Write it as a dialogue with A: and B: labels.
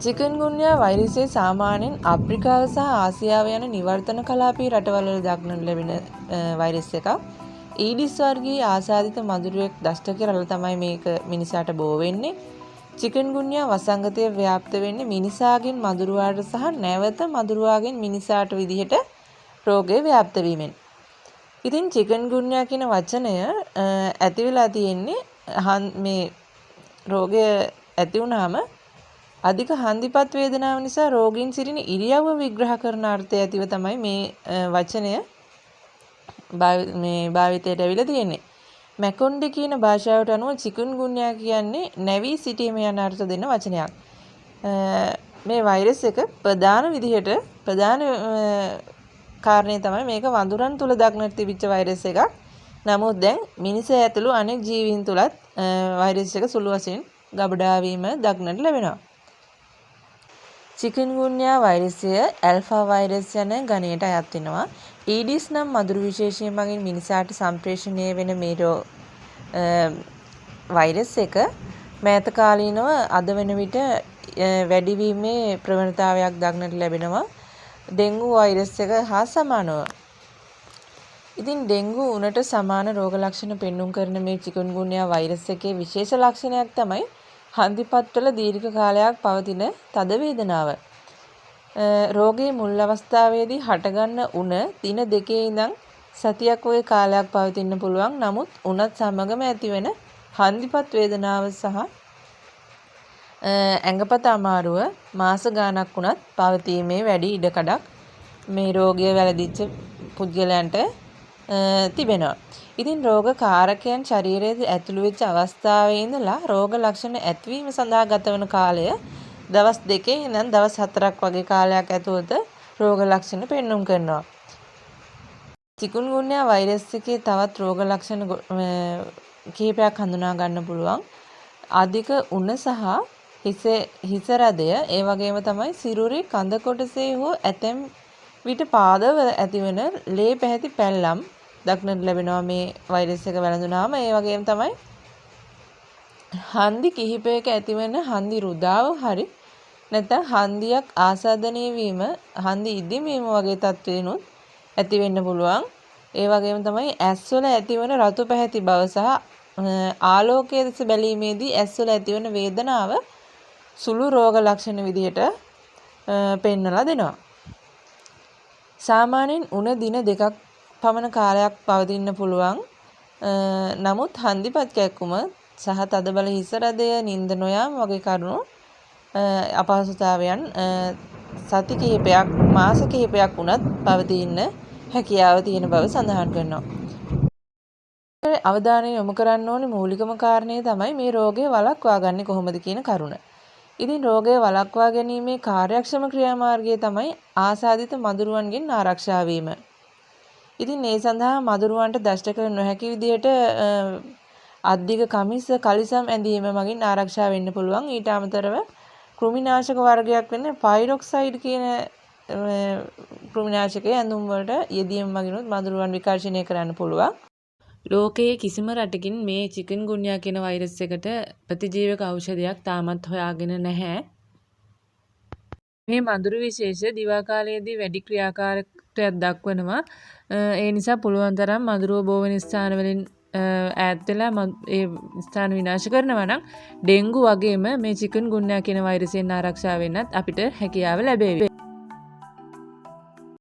A: චිකන්ගුන්යා වෛරසය සාමාන්‍යයෙන් අප්‍රිකාව සහ ආසියාව යන නිවර්තන කලාපීය රටවල දක්නට ලැබෙන වෛරස් එකක්. ඊඩිස් වර්ගයේ ආසාදිත මදුරුවෙක් දෂ්ට කරලා තමයි මේක මිනිසාට බෝ වෙන්නේ. චිකන්ගුන්යා වසංගතය ව්‍යාප්ත වෙන්නේ මිනිසාගෙන් මදුරුවාට සහ නැවත මදුරුවාගෙන් මිනිසාට විදිහට රෝගය ව්‍යාප්ත වීමෙන්. ඉතින් චිකන්ගුන්යා කියන වචනය ඇති වෙලා තියෙන්නේ මේ රෝගය ඇති වුනහම අධික හන්දිපත් වේදනාව නිසා රෝගීන් සිටින ඉරියව්ව විග්‍රහ කරන අර්ථය ඇතිව තමයි මේ වචනය භාවිතයට ඇවිල්ලා තියෙන්නේ. මැකොන්ඩි කියන භාෂාවට අනුව චිකුන්ගුන්යා කියන්නේ නැවී සිටීම යන අර්ථ දෙන වචනයක්. මේ වෛරස් එක ප්‍රධාන කාරණේ තමයි මේක වඳුරන් තුල දක්නට තිබිච්ච වෛරස් එකක්. නමුත් දැන් මිනිසා ඇතුළු අනෙක් ජීවීන් තුලත් වෛරස් එක සුළු වශයෙන් ගබඩා වීම දක්නට ලැබෙනවා. චිකන්ගුන්යා වෛරසය ඇල්ෆා වෛරස් යන ගණයට අයත් වෙනවා. ඊඩිස් නම් මදුරු විශේෂය මගින් මිනිසාට සම්ප්‍රේෂණය වෙන මේ වෛරස් එක මෑත කාලීනව අද වන විට වැඩිවීමේ ප්‍රවණතාවයක් දක්නට ලැබෙනවා ඩෙන්ගු වෛරස් එක හා සමානව. ඉතින් ඩෙන්ගු උනට සමාන රෝග ලක්ෂණ පෙන්눔 කරන මේ චිකන්ගුන්යා වෛරස් එකේ විශේෂ ලක්ෂණයක් තමයි හන්දිපත්වල දීර්ඝ කාලයක් පවතින තද වේදනාව. රෝගයේ මුල් අවස්ථාවේදී හටගන්න උණ දින දෙකේ ඉඳන් සතියක් වගේ කාලයක් පවතින්න පුළුවන්. නමුත් උණත් සමගම ඇතිවෙන හන්දිපත් වේදනාව සහ ඇඟපත අමාරුව මාස ගාණක් වුණත් පවතීමේ වැඩි ඉඩකඩක් මේ රෝගය වැළඳිච්ච පුද්ගලයන්ට තිබෙනවා. ඉතින් රෝග කාරකයන් ශරීරයේ ඇතුළු වෙච්ච අවස්ථාවේ ඉඳලා රෝග ලක්ෂණ ඇතිවීම සඳහා ගතවන කාලය දවස් 2 ඉඳන් දවස් 4ක් වගේ කාලයක් ඇතුළත රෝග ලක්ෂණ පෙන්눔 කරනවා. චිකුන්ගුන්යා වෛරස් එකේ තවත් රෝග ලක්ෂණ කිහිපයක් හඳුනා ගන්න පුළුවන්. අධික උණ සහ හිස රදය, ඒ වගේම තමයි සිරුරේ කඳ කොටසේ හෝ ඇතැම් විට පාදවල ඇතිවන ලේ පැහැති පැල්ලම් දක්නට ලැබෙනවා මේ වෛරස් එක වැළඳුනාම. ඒ වගේම තමයි හන්දි කිහිපයක ඇතිවන හන්දි රුදාව හරි නැත්නම් හන්දියක් ආසාදනය වීම, හන්දි ඉදිමීම වගේ තත්ත්වයන්ුත් ඇති වෙන්න පුළුවන්. ඒ වගේම තමයි ඇස්වල ඇතිවන රතු පැහැති බව සහ ආලෝකයේ දෙස බැලීමේදී ඇස්වල ඇතිවන වේදනාව සුළු රෝග ලක්ෂණ විදිහට පෙන්වලා දෙනවා. සාමාන්‍යයෙන් උණ දින 2ක් පමණ කාලයක් පවතින්න පුළුවන්. නමුත් හන්දිපත් කැක්කුම සහ තදබල හිස රදය, නිින්ද නොයාම වගේ කරුණු අපහසුතාවයන් සති කිහිපයක්, මාස කිහිපයක් වුණත් පවතින්න හැකියාව තියෙන බව සඳහන් කරනවා. අවධානය යොමු කරන්න ඕනේ මූලිකම කාරණේ තමයි මේ රෝගය වළක්වා ගන්නේ කොහොමද කියන කරුණ. ඉතින් රෝගය වළක්වා ගැනීමේ කාර්යක්ෂම ක්‍රියාමාර්ගය තමයි ආසාදිත මදුරුවන්ගෙන් ආරක්ෂා වීම. ඉතින් ඒ සඳහා මදුරුවන්ට දෂ්ට කර නොහැකි විදිහට අධික කමිස කලිසම් ඇඳීම මගින් ආරක්ෂා වෙන්න පුළුවන්. ඊට අමතරව කෘමිනාශක වර්ගයක් වෙන පයිරොක්සයිඩ් කියන කෘමිනාශකයේ ඇඳුම් වලට යෙදීම මගිනුත් මදුරුවන් විකර්ෂණය කරන්න පුළුවන්. ලෝකයේ කිසිම රටකින් මේ චිකන්ගුන්යා කියන වෛරස් එකට ප්‍රතිජීවක ඖෂධයක් තාමත් හොයාගෙන නැහැ. මේ මදුරු විශේෂ දිවා කාලයේදී වැඩි ක්‍රියාකාරීත්වයක් දක්වනවා. ඒ නිසා පුළුවන් තරම් මදුරුව බෝ වෙන ස්ථාන වලින් ඈත් වෙලා ඒ ස්ථාන විනාශ කරනවා නම් ඩෙන්ගු වගේම මේ චිකන්ගුන්යා කියන වෛරසයෙන් ආරක්ෂා වෙන්නත් අපිට හැකියාව ලැබෙවි.